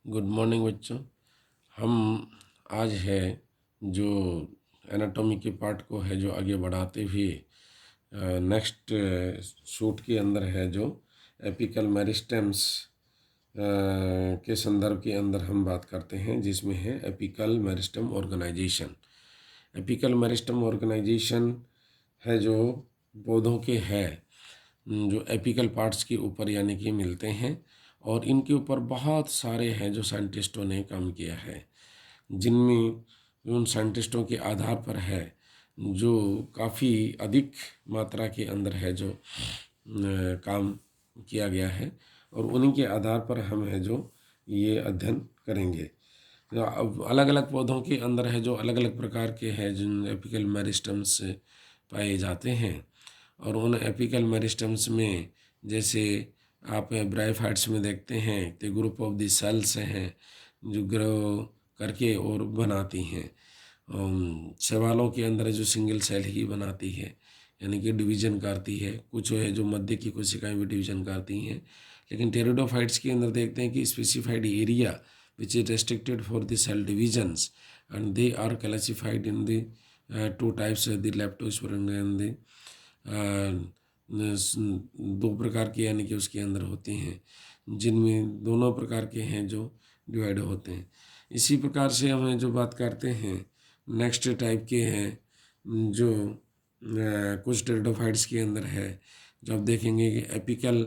Good morning बच्चों। हम आज है जो एनाटॉमी के पार्ट को है जो आगे बढ़ाते हुए नेक्स्ट शूट के अंदर है जो एपिकल मेरिस्टेम्स के संदर्भ के अंदर हम बात करते हैं, जिसमें है apical meristem organisation. Apical meristem organisation है जो पौधों के है जो एपिकल पार्ट्स के ऊपर यानी कि मिलते हैं, और इनके ऊपर बहुत सारे हैं जो साइंटिस्टों ने काम किया है, जिनमें उन साइंटिस्टों के आधार पर है जो काफ़ी अधिक मात्रा के अंदर है जो काम किया गया है, और उन्हीं के आधार पर हम है जो ये अध्ययन करेंगे। अब अलग अलग पौधों के अंदर है जो अलग अलग प्रकार के हैं जिन एपिकल मेरिस्टम्स पाए जाते हैं, और उन एपिकल मेरिस्टम्स में जैसे आप ब्रायोफाइट्स में देखते हैं तो ग्रुप ऑफ द सेल्स हैं जो ग्रो करके और बनाती हैं। शैवालों के अंदर जो सिंगल सेल ही बनाती है यानी कि डिवीजन करती है, कुछ है जो मध्य की कोशिकाएं भी डिवीजन करती हैं। लेकिन टेरिडोफाइट्स के अंदर देखते हैं कि specified area which is restricted for the cell divisions and they are classified in the two types the leptospirin and the दो प्रकार के यानी कि उसके अंदर होते हैं, जिनमें दोनों प्रकार के हैं जो डिवाइड होते हैं। इसी प्रकार से हमें जो बात करते हैं नेक्स्ट टाइप के हैं जो कुछ टेरिडोफाइट्स के अंदर है, जो आप देखेंगे कि एपिकल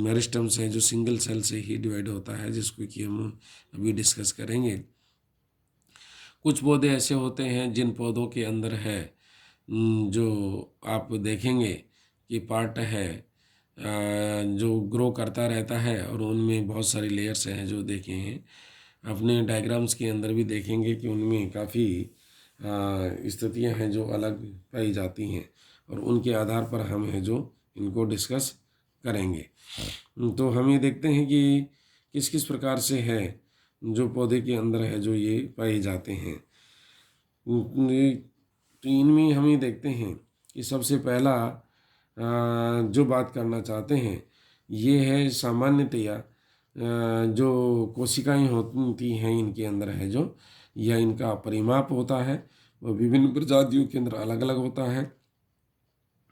मेरिस्टम्स है जो सिंगल सेल से ही डिवाइड होता है, जिसको कि हम अभी डिस्कस करेंगे। कुछ पौधे ऐसे होते हैं जिन पौधों के अंदर है जो आप देखेंगे कि पार्ट है जो ग्रो करता रहता है, और उनमें बहुत सारी लेयर्स हैं जो देखे हैं अपने डायग्राम्स के अंदर भी देखेंगे कि उनमें काफ़ी स्थितियां हैं जो अलग पाई जाती हैं, और उनके आधार पर हम है जो इनको डिस्कस करेंगे। तो हम ये देखते हैं कि किस किस प्रकार से है जो पौधे के अंदर है जो ये पाए जाते हैं। तो इनमें हम ये देखते हैं कि सबसे पहला जो बात करना चाहते हैं ये है सामान्यतया जो कोशिकाएं होती हैं इनके अंदर है जो, या इनका परिमाप होता है वह विभिन्न प्रजातियों के अंदर अलग अलग होता है।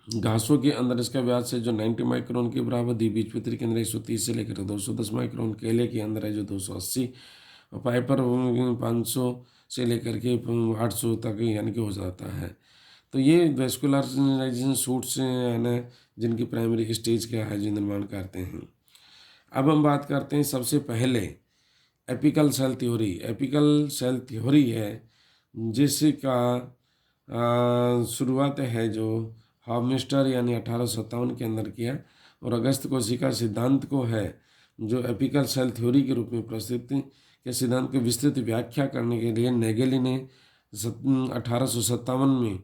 घासों के अंदर इसका व्यास है जो 90 माइक्रोन के बराबर, द्विबीजपत्री के अंदर 130 से लेकर 210 माइक्रोन, केले के अंदर है जो 280, और पाइपर 500 से लेकर के 800 तक यानी कि हो जाता है। तो ये वेस्कुलराइजेशन सूट्स है ना जिनकी प्राइमरी स्टेज का है जो निर्माण करते हैं। अब हम बात करते हैं सबसे पहले apical cell theory. Apical cell theory है जिसका शुरुआत है जो हॉफमिस्टर यानी 1857 के अंदर किया, और अगस्त कोशिका सिद्धांत को है जो एपिकल सेल थ्योरी के रूप में प्रस्तुत के सिद्धांत की विस्तृत व्याख्या करने के लिए नेगेली ने 1857 में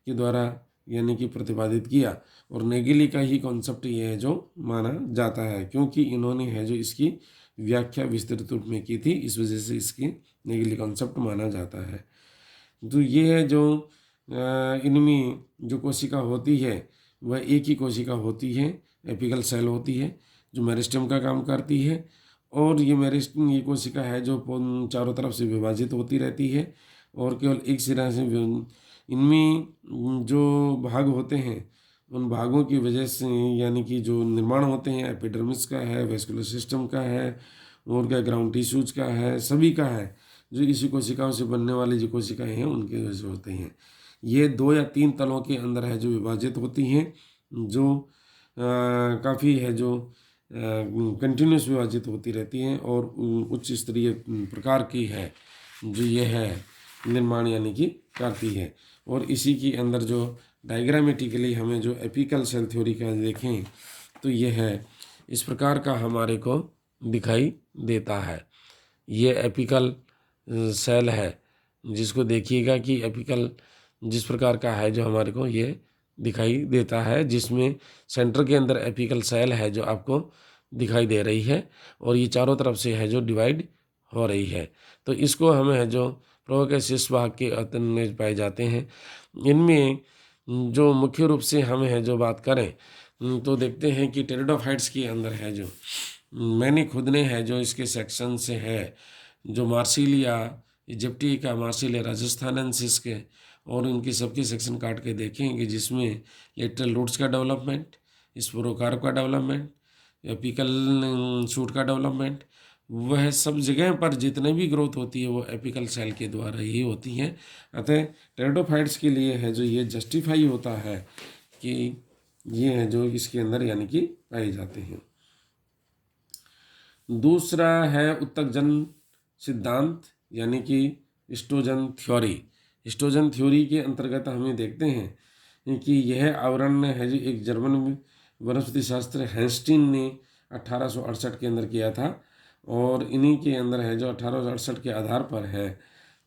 के द्वारा यानी कि प्रतिपादित किया, और नेगेली का ही कॉन्सेप्ट ये है जो माना जाता है, क्योंकि इन्होंने है जो इसकी व्याख्या विस्तृत रूप में की थी, इस वजह से इसकी नेगेली कॉन्सेप्ट माना जाता है। तो ये है जो इनमें जो कोशिका होती है वह एक ही कोशिका होती है, एपिकल सेल होती है जो मेरिस्टेम का काम करती है, और ये कोशिका है जो चारों तरफ से विभाजित होती रहती है, और केवल एक सिरा से इनमें जो भाग होते हैं उन भागों की वजह से यानी कि जो निर्माण होते हैं एपिडर्मिस का है, वेस्कुलर सिस्टम का है, और क्या ग्राउंड टिश्यूज का है, सभी का है जो इसी कोशिकाओं से बनने वाली जो कोशिकाएं हैं उनके वजह से होते हैं। ये 2 या 3 तलों के अंदर है जो विभाजित होती हैं, जो काफ़ी है जो कंटिन्यूस विभाजित होती रहती हैं, और उच्च स्तरीय प्रकार की है जो ये है निर्माण यानी कि करती है। और इसी के अंदर जो डायग्रामेटिकली हमें जो एपिकल सेल थ्योरी का देखें तो ये है इस प्रकार का हमारे को दिखाई देता है। ये एपिकल सेल है जिसको देखिएगा कि एपिकल जिस प्रकार का है जो हमारे को ये दिखाई देता है, जिसमें सेंटर के अंदर एपिकल सेल है जो आपको दिखाई दे रही है, और ये चारों तरफ से है जो डिवाइड हो रही है। तो इसको हमें है जो प्रोकेसिस भाग के अतन में पाए जाते हैं। इनमें जो मुख्य रूप से हम है जो बात करें तो देखते हैं कि टेरिडोफाइट्स के अंदर है जो मैंने खुद ने है जो इसके सेक्शन से है जो मार्सिलिया इजिप्टी का, मार्सिलिया राजस्थानेंसिस के, और इनके सबके सेक्शन काट के देखेंगे जिसमें लेटरल रूट्स का डेवलपमेंट, स्पोरोकार्प का डेवलपमेंट, एपिकल शूट का डेवलपमेंट, वह सब जगह पर जितने भी ग्रोथ होती है वो एपिकल सेल के द्वारा ही होती है। अतः टेरिडोफाइट्स के लिए है जो ये जस्टिफाई होता है कि ये है जो इसके अंदर यानी कि पाए जाते हैं। दूसरा है उत्तकजन सिद्धांत यानी कि स्टोजन थ्योरी। स्टोजन थ्योरी के अंतर्गत हमें देखते हैं कि यह आवरण है जो एक जर्मन वनस्पति शास्त्र हैंस्टीन ने 1868 के अंदर किया था, और इन्हीं के अंदर है जो 1868 के आधार पर है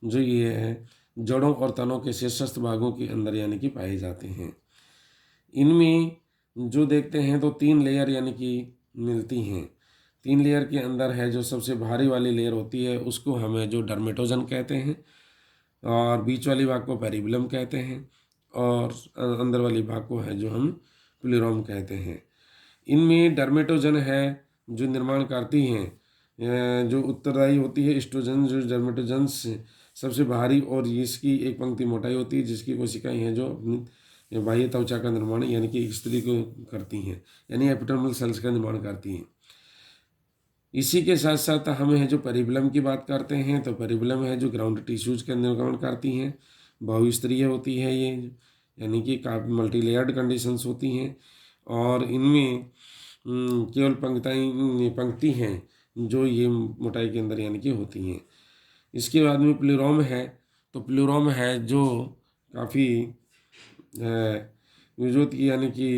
जो ये है जड़ों और तनों के शीर्षस्थ भागों के अंदर यानी कि पाए जाते हैं। इनमें जो देखते हैं तो 3 लेयर यानी कि मिलती हैं। 3 लेयर के अंदर है जो सबसे भारी वाली लेयर होती है उसको हमें जो डर्मेटोजन कहते हैं, और बीच वाली भाग को पेरिबलम कहते हैं, और अंदर वाली भाग को है जो हम प्लूरोम कहते हैं। इनमें डर्मेटोजन है जो निर्माण करती हैं, जो उत्तरदायी होती है एस्ट्रोजन जो डर्मेटोजन से सबसे भारी, और इसकी एक पंक्ति मोटाई होती है जिसकी कोशिकाएं हैं जो अपनी बाह्य त्वचा का निर्माण यानी कि स्त्री को करती हैं, यानी एपिडर्मल सेल्स का निर्माण करती हैं। इसी के साथ साथ हमें है जो पेरिबलम की बात करते हैं तो पेरिबलम है जो ग्राउंड टिश्यूज का निर्माण करती हैं, बहुस्तरीय होती है ये, यानी कि काफ़ी मल्टी लेयर्ड कंडीशंस होती हैं, और इनमें केवल पंक्ति हैं जो ये मोटाई के अंदर यानी कि होती हैं। इसके बाद में प्लूरोम है, तो प्लूरोम है जो काफ़ी विजुति यानी कि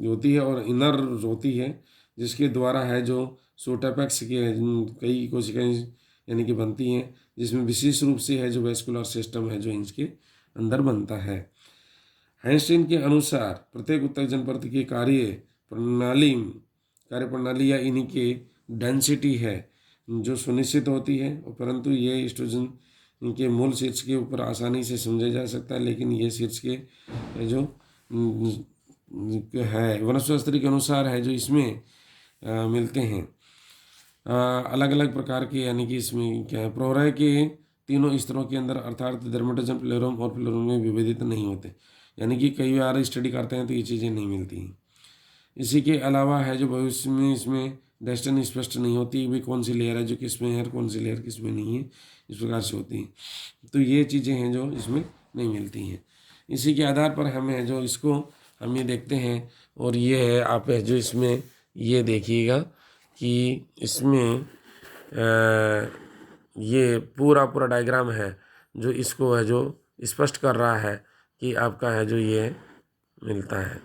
होती है और इनर होती है, जिसके द्वारा है जो सोटापेक्स के कई कोशिकाएं यानी कि बनती हैं, जिसमें विशेष रूप से है जो वेस्कुलर सिस्टम है जो इसके अंदर बनता है। हैंस्टीन के अनुसार प्रत्येक उत्तेजन प्रति की कार्यप्रणाली या इन्हीं के डेंसिटी है जो सुनिश्चित होती है, परंतु ये एस्ट्रोजन इनके मूल शीर्ष के ऊपर आसानी से समझा जा सकता है, लेकिन ये शीर्ष के जो है वनस्पति के अनुसार है जो इसमें मिलते हैं अलग अलग प्रकार के, यानी कि इसमें क्या है प्रोरय के तीनों स्तरों के अंदर अर्थात डर्मेटोजन, प्लूरोम और प्लूरोम में विभेदित नहीं होते, यानी कि कई बार स्टडी करते हैं तो ये चीज़ें नहीं मिलती हैं। इसी के अलावा है जो भविष्य में इसमें डेस्टिनी स्पष्ट नहीं होती भी कौन सी लेयर है जो किस में है और कौन सी लेयर किस में नहीं है, इस प्रकार से होती हैं। तो ये चीज़ें हैं जो इसमें नहीं मिलती हैं। इसी के आधार पर हमें जो इसको हम ये देखते हैं, और ये है आप जो इसमें ये देखिएगा कि इसमें ये पूरा डायग्राम है जो इसको है जो स्पष्ट कर रहा है कि आपका है जो ये मिलता है,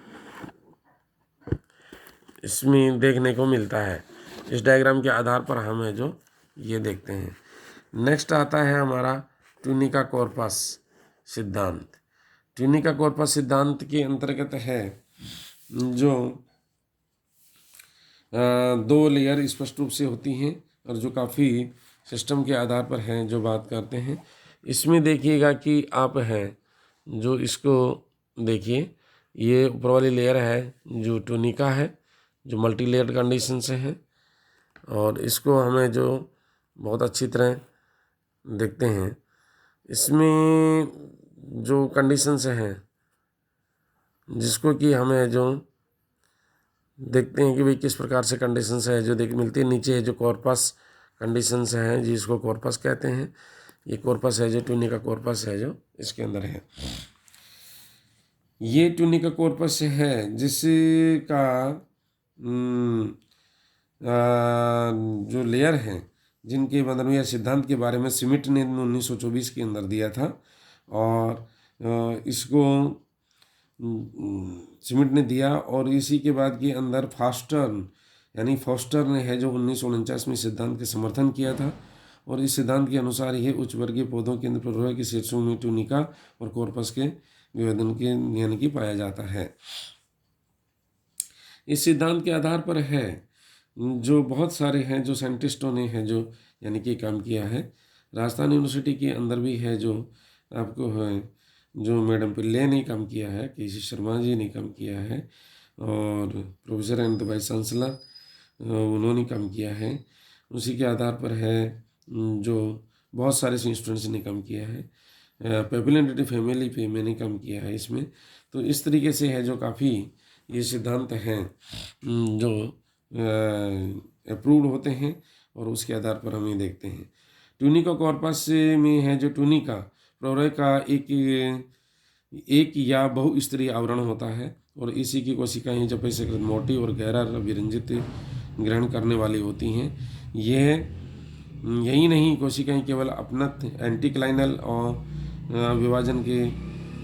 इसमें देखने को मिलता है। इस डायग्राम के आधार पर हम है जो ये देखते हैं। नेक्स्ट आता है हमारा ट्यूनिका कॉर्पस सिद्धांत। ट्यूनिका कॉर्पस सिद्धांत के अंतर्गत है जो 2 लेयर स्पष्ट रूप से होती हैं और जो काफ़ी सिस्टम के आधार पर हैं जो बात करते हैं। इसमें देखिएगा कि आप हैं जो इसको देखिए, ये ऊपर वाली लेयर है जो ट्यूनिका है जो मल्टी लेयर्ड कंडीशन से है, और इसको हमें जो बहुत अच्छी तरह देखते हैं। इसमें जो कंडीशंस हैं जिसको कि हमें जो देखते हैं कि भाई किस प्रकार से कंडीशंस है जो देख मिलती है। नीचे है जो कॉर्पस कंडीशंस हैं जिसको कॉर्पस कहते हैं, ये कॉर्पस है जो ट्यूनिका कॉर्पस है जो इसके अंदर है। ये ट्यूनिका कॉर्पस है जिसका जो लेयर हैं जिनके बंधन या सिद्धांत के बारे में स्मिट ने 1924 के अंदर दिया था, और इसको स्मिट ने दिया, और इसी के बाद के अंदर फॉस्टर ने है जो 1949 में सिद्धांत के समर्थन किया था, और इस सिद्धांत के अनुसार ये उच्च वर्गीय पौधों के अंदर प्ररोह के शीर्षों में ट्यूनिका और कॉर्पस के विभेदन के यानी कि पाया जाता है। इस सिद्धांत के आधार पर है जो बहुत सारे हैं जो साइंटिस्टों ने है जो यानी कि काम किया है। राजस्थान यूनिवर्सिटी के अंदर भी है जो आपको है जो मैडम पिल्ले ने काम किया है, के सी शर्मा जी ने काम किया है, और प्रोफेसर एंड वाइस चांसलर उन्होंने काम किया है। उसी के आधार पर है जो बहुत सारे स्टूडेंट्स ने काम किया है। पेपिलेंटेटिव फैमिली पे मैंने काम किया है इसमें। तो इस तरीके से है जो काफ़ी ये सिद्धांत हैं जो अप्रूव्ड होते हैं और उसके आधार पर हम ये देखते हैं। ट्यूनिका कॉर्पस में है जो ट्यूनिका प्रौरय का एक या बहुस्तरीय आवरण होता है और इसी की कोशिकाएं जब ऐसे मोटी और गहरा विरंजित ग्रहण करने वाली होती हैं। यही नहीं, कोशिकाएं केवल अपनत एंटीक्लाइनल और विभाजन के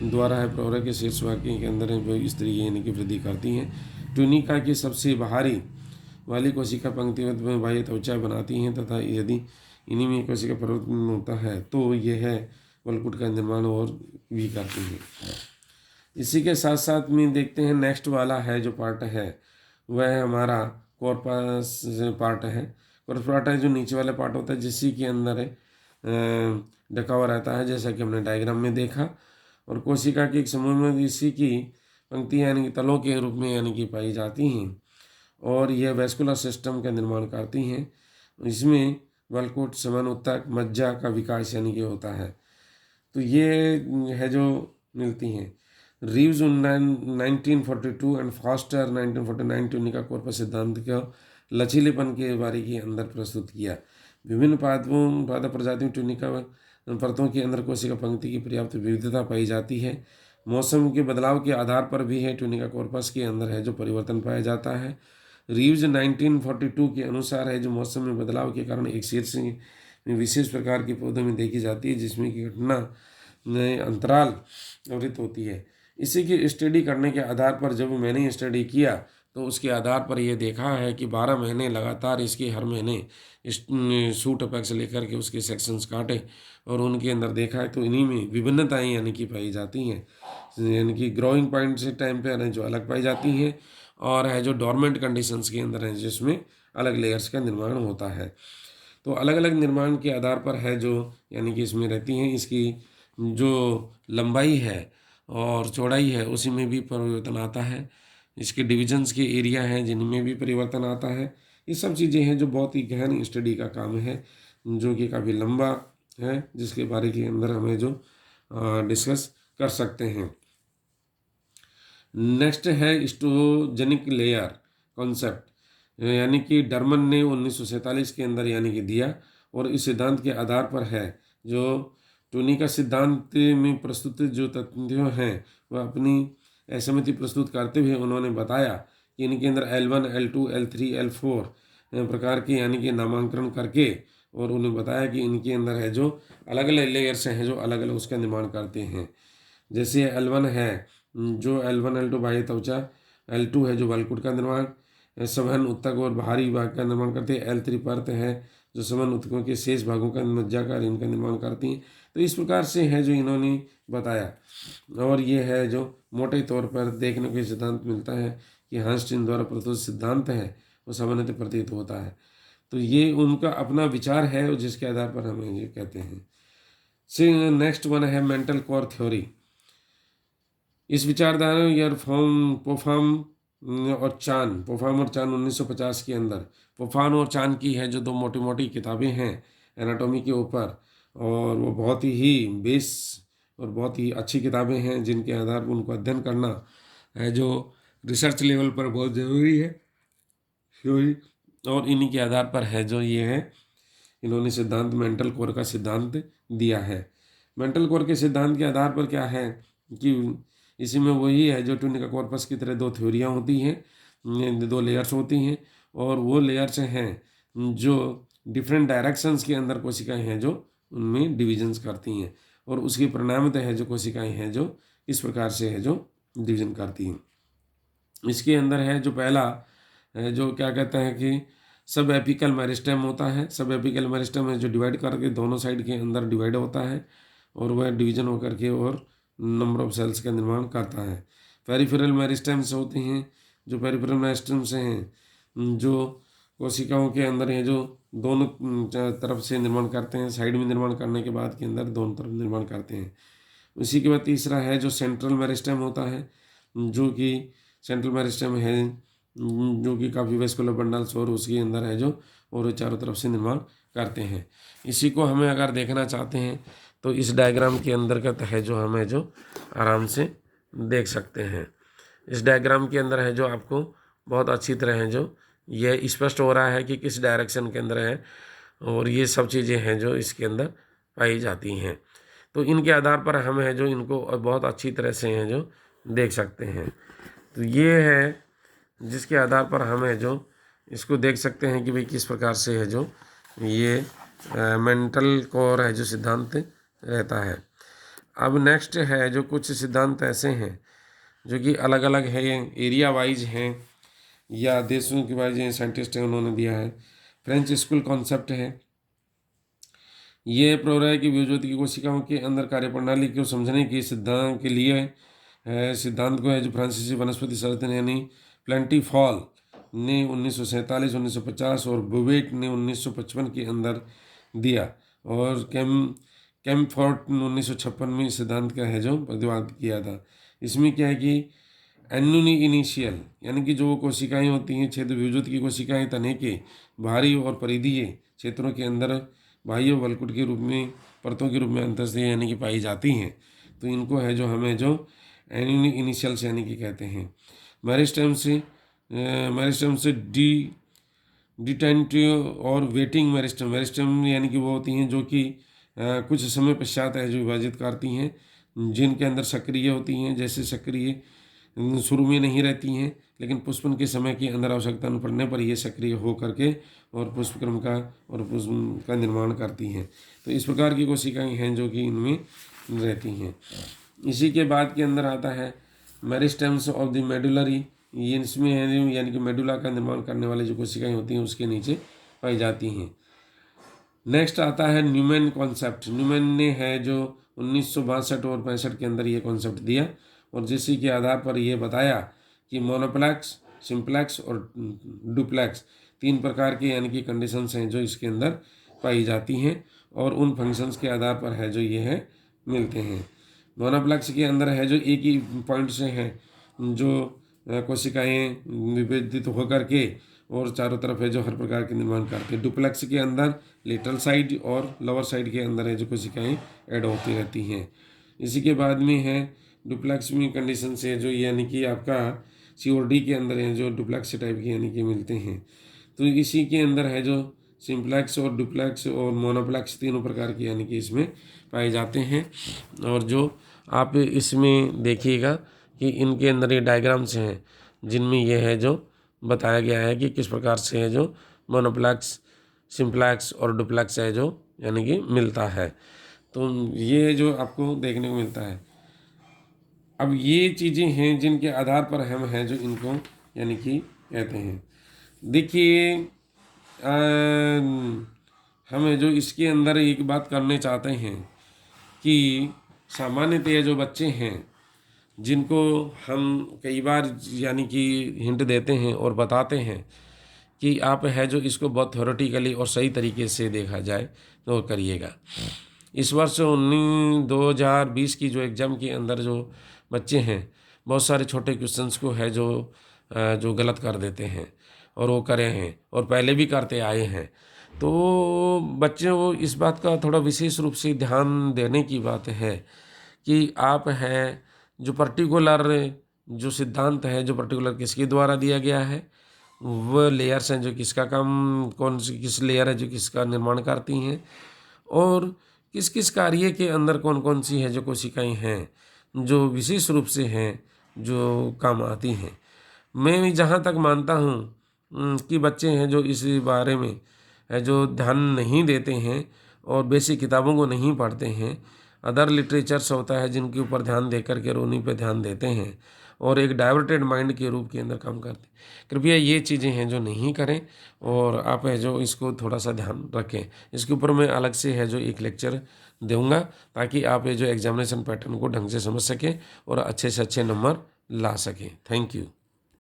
द्वारा है प्रौरय के शीर्ष वाक्य के अंदर स्तरीय यानी कि वृद्धि करती हैं। ट्यूनिका की सबसे बाहरी वाली कोशिका पंक्तिबद्ध में बाह्य त्वचा बनाती हैं तथा यदि इन्हीं में कोशिका परिवर्तन होता है तो यह वलकुट का निर्माण और भी करती हैं। इसी के साथ साथ में देखते हैं नेक्स्ट वाला है जो पार्ट है वह हमारा कॉर्पस पार्ट है। कॉर्पस पार्ट है जो नीचे वाला पार्ट होता है जिसी के अंदर ढका हुआ रहता है जैसा कि हमने डायग्राम में देखा। और कोशिका के एक समूह में इसी की पंक्तियाँ यानी कि तलों के रूप में यानी कि पाई जाती हैं और यह वैस्कुलर सिस्टम का निर्माण करती हैं। इसमें वलकुट समान उत्तक मज्जा का विकास यानी कि होता है। तो ये है जो मिलती हैं। Reeves 1942 and faster 1949 tunica corpus सिद्धांत का लचीलेपन के बारे के अंदर प्रस्तुत किया। विभिन्न पादप प्रजातियों ट्यूनिका परतों के अंदर कोशिका पंक्ति की पर्याप्त विविधता पाई जाती है। मौसम के बदलाव के आधार पर भी है ट्यूनिका कॉर्पस के अंदर है जो परिवर्तन पाया जाता है। रीव्स 1942 के अनुसार है जो मौसम में बदलाव के कारण एक शीर्ष में विशेष प्रकार के पौधों में देखी जाती है जिसमें की घटना अंतराल आवृत होती है। इसी की स्टडी करने के आधार पर जब मैंने स्टडी किया तो उसके आधार पर यह देखा है कि 12 महीने लगातार इसके हर महीने शूट अपेक्स लेकर के उसके सेक्शंस काटे और उनके अंदर देखा है तो इन्हीं में विभिन्नताएं यानी कि पाई जाती हैं। यानी कि ग्रोइंग पॉइंट से टाइम पे जो अलग पाई जाती हैं और है जो डॉर्मेंट कंडीशंस के अंदर है जिसमें अलग लेयर्स का निर्माण होता है। तो अलग अलग निर्माण के आधार पर है जो यानी कि इसमें रहती हैं। इसकी जो लंबाई है और चौड़ाई है उसी में भी परिवर्तन आता है। इसके डिविजन्स के एरिया हैं जिनमें भी परिवर्तन आता है। ये सब चीज़ें हैं जो बहुत ही गहन स्टडी का काम है जो कि काफ़ी लंबा है जिसके बारे के अंदर हमें जो डिस्कस कर सकते हैं। नेक्स्ट है स्टोजेनिक लेयर कॉन्सेप्ट यानी कि डरमन ने 1947 के अंदर यानी कि दिया और इस सिद्धांत के आधार पर है जो ट्यूनिका सिद्धांत में प्रस्तुत जो तथ्य हैं वह अपनी असहमति प्रस्तुत करते हुए उन्होंने बताया कि इनके अंदर L1, L2, L3, L4 प्रकार के यानी कि नामांकन करके और उन्हें बताया कि इनके अंदर है जो अलग अलग लेयर्स हैं जो अलग अलग उसका निर्माण करते हैं। जैसे L1 है जो L1, L2 बाह्य त्वचा, L2 है जो वलकुट का निर्माण सघन उत्तक और बाहरी भाग का निर्माण करते हैं। L3 परत है जो सघन उत्तकों के शेष भागों का मज्जाकार इनका निर्माण करती हैं। तो इस प्रकार से है जो इन्होंने बताया और ये है जो मोटे तौर पर देखने को सिद्धांत मिलता है कि हाइंस्टीन द्वारा प्रस्तुत सिद्धांत है वो सामान्यतः प्रतीत होता है। तो ये उनका अपना विचार है और जिसके आधार पर हम ये कहते हैं। नेक्स्ट वन है मेंटल कोर थ्योरी। इस विचारधारा यार पोफाम और चान 1950 के अंदर पोफान और चान की है जो दो मोटी मोटी किताबें हैं एनाटॉमी के ऊपर और वो बहुत ही बेस और बहुत ही अच्छी किताबें हैं जिनके आधार पर उनको अध्ययन करना है जो रिसर्च लेवल पर बहुत ज़रूरी है। और इन्हीं के आधार पर है जो ये है इन्होंने सिद्धांत मेंटल कोर का सिद्धांत दिया है। मेंटल कोर के सिद्धांत के आधार पर क्या है कि इसी में वही है जो ट्यूनिका कॉर्पस की तरह दो थ्योरियाँ होती हैं, दो लेयर्स होती हैं और वो लेयर्स हैं जो डिफरेंट डायरेक्शंस के अंदर कोशिकाएं हैं जो उनमें डिविजन्स करती हैं और उसके परिणामतः है जो कोशिकाएं हैं जो इस प्रकार से है जो डिवीजन करती हैं। इसके अंदर है जो पहला है जो क्या कहते हैं कि सब एपिकल मेरिस्टेम होता है। सब एपिकल मेरिस्टेम है जो डिवाइड करके दोनों साइड के अंदर डिवाइड होता है और वह डिवीजन होकर के और नंबर ऑफ सेल्स का निर्माण करता है। पेरिफेरल मेरिस्टेम्स होते हैं जो पेरिफेरल मेरिस्टेम्स हैं जो कोशिकाओं के अंदर है जो दोनों तरफ से निर्माण करते हैं, साइड में निर्माण करने के बाद के अंदर दोनों तरफ निर्माण करते हैं। उसी के बाद तीसरा है जो सेंट्रल मेरिस्टेम होता है जो कि सेंट्रल मेरिस्टेम है जो कि काफ़ी वेस्कुलर बंडल्स और उसके अंदर है जो और चारों तरफ से निर्माण करते हैं। इसी को हमें अगर देखना चाहते हैं तो इस डायग्राम के अंतर्गत है जो हमें जो आराम से देख सकते हैं। इस डायग्राम के अंदर है जो आपको बहुत अच्छी तरह है जो यह स्पष्ट हो रहा है कि किस डायरेक्शन के अंदर है और ये सब चीज़ें हैं जो इसके अंदर पाई जाती हैं। तो इनके आधार पर हम है जो इनको बहुत अच्छी तरह से हैं जो देख सकते हैं। तो ये है जिसके आधार पर हम है जो इसको देख सकते हैं कि भाई किस प्रकार से है जो ये मेंटल कोर है जो सिद्धांत रहता है। अब नेक्स्ट है जो कुछ सिद्धांत ऐसे हैं जो कि अलग अलग है, एरिया वाइज हैं या देशों के वाइज हैं, साइंटिस्ट हैं उन्होंने दिया है। फ्रेंच स्कूल कॉन्सेप्ट है, ये प्रौरय की विभज्योति की कोशिकाओं के अंदर कार्यप्रणाली को समझने के सिद्धांत के लिए सिद्धांत को है जो फ्रांसीसी वनस्पति शास्त्र यानी प्लेंटीफॉल ने 1947, 1950 और बुवेट ने 1955 के अंदर दिया और कैम्फोर्ट ने 1956 में इस सिद्धांत का है जो प्रतिपादित किया था। इसमें क्या है कि एन्यूनी इनिशियल यानी कि जो कोशिकाएं होती हैं क्षेत्र विभज्योति की कोशिकाएं तने के बाहरी और परिधीय क्षेत्रों के अंदर बाह्य वलकुट के रूप में परतों के रूप में अंतःस्थीय यानी कि पाई जाती हैं। तो इनको है जो हमें जो एन्यूनी इनिशियल्स यानी कि कहते हैं। मेरिस्टेम से डिटेंटिव और वेटिंग मेरिस्टेम यानी कि वो होती हैं जो कि कुछ समय पश्चात है जो विभाजित करती हैं, जिनके अंदर सक्रिय होती हैं। जैसे सक्रिय शुरू में नहीं रहती हैं लेकिन पुष्पन के समय के अंदर आवश्यकता पड़ने पर ये सक्रिय हो करके और पुष्प का निर्माण करती हैं। तो इस प्रकार की कोशिकाएं हैं जो कि इनमें रहती हैं। इसी के बाद के अंदर आता है मेरिस्टेम्स ऑफ द मेडुलरी, ये इसमें है यानी कि मेडुला का निर्माण करने वाली जो कोशिकाएं होती हैं उसके नीचे पाई जाती हैं। नेक्स्ट आता है न्यूमैन कॉन्सेप्ट। न्यूमैन ने है जो 1962 और 65 के अंदर ये कॉन्सेप्ट दिया और जिसी के आधार पर ये बताया कि मोनोप्लेक्स, सिंप्लेक्स और डुप्लेक्स 3 प्रकार के यानी कि कंडीशंस हैं जो इसके अंदर पाई जाती हैं और उन फंक्शंस के आधार पर है जो ये है मिलते हैं। मोनोप्लेक्स के अंदर है जो एक ही पॉइंट से हैं जो कोशिकाएं विभेदित होकर के और चारों तरफ है जो हर प्रकार के निर्माण करते हैं। डुप्लेक्स के अंदर लेटरल साइड और लोअर साइड के अंदर है जो कोशिकाएं ऐड होती रहती हैं। इसी के बाद में है डुप्लेक्स में कंडीशन से जो यानी कि आपका COD के अंदर है जो डुप्लेक्स टाइप के यानी कि मिलते हैं। तो इसी के अंदर है जो सिंप्लेक्स और डुप्लेक्स और मोनोप्लेक्स तीनों प्रकार के यानी कि इसमें पाए जाते हैं। और जो आप इसमें देखिएगा कि इनके अंदर ये डायग्राम्स हैं जिनमें ये है जो बताया गया है कि किस प्रकार से है जो मोनोप्लेक्स, सिंप्लेक्स और डुप्लेक्स है जो यानी कि मिलता है। तो ये जो आपको देखने को मिलता है। अब ये चीज़ें हैं जिनके आधार पर हम हैं जो इनको यानी कि कहते हैं। देखिए हम जो इसके अंदर एक बात करने चाहते हैं कि सामान्यतः जो बच्चे हैं जिनको हम कई बार यानी कि हिंट देते हैं और बताते हैं कि आप है जो इसको बहुत थ्योरेटिकली और सही तरीके से देखा जाए तो करिएगा। इस वर्ष 2020 की जो एग्ज़ाम के अंदर जो बच्चे हैं बहुत सारे छोटे क्वेश्चंस को है जो गलत कर देते हैं और वो करे हैं और पहले भी करते आए हैं। तो बच्चों को इस बात का थोड़ा विशेष रूप से ध्यान देने की बात है कि आप है जो पर्टिकुलर जो सिद्धांत है जो पर्टिकुलर किसके द्वारा दिया गया है, वो लेयर्स हैं जो किसका काम कौन सी किस लेयर है जो किसका निर्माण करती हैं और किस किस कार्य के अंदर कौन कौन सी है जो कोशिकाएं हैं जो विशेष रूप से हैं जो काम आती हैं। मैं जहाँ तक मानता हूँ कि बच्चे हैं जो इस बारे में है जो ध्यान नहीं देते हैं और बेसिक किताबों को नहीं पढ़ते हैं, अदर लिटरेचर्स होता है जिनके ऊपर ध्यान दे करके उन्हीं पे ध्यान देते हैं और एक डाइवर्टेड माइंड के रूप के अंदर काम करते हैं। कृपया ये चीज़ें हैं जो नहीं करें और आप है जो इसको थोड़ा सा ध्यान रखें। इसके ऊपर मैं अलग से है जो एक लेक्चर दूंगा ताकि आप ये जो एग्जामिनेशन पैटर्न को ढंग से समझ सकें और अच्छे से अच्छे नंबर ला सकें। Thank you.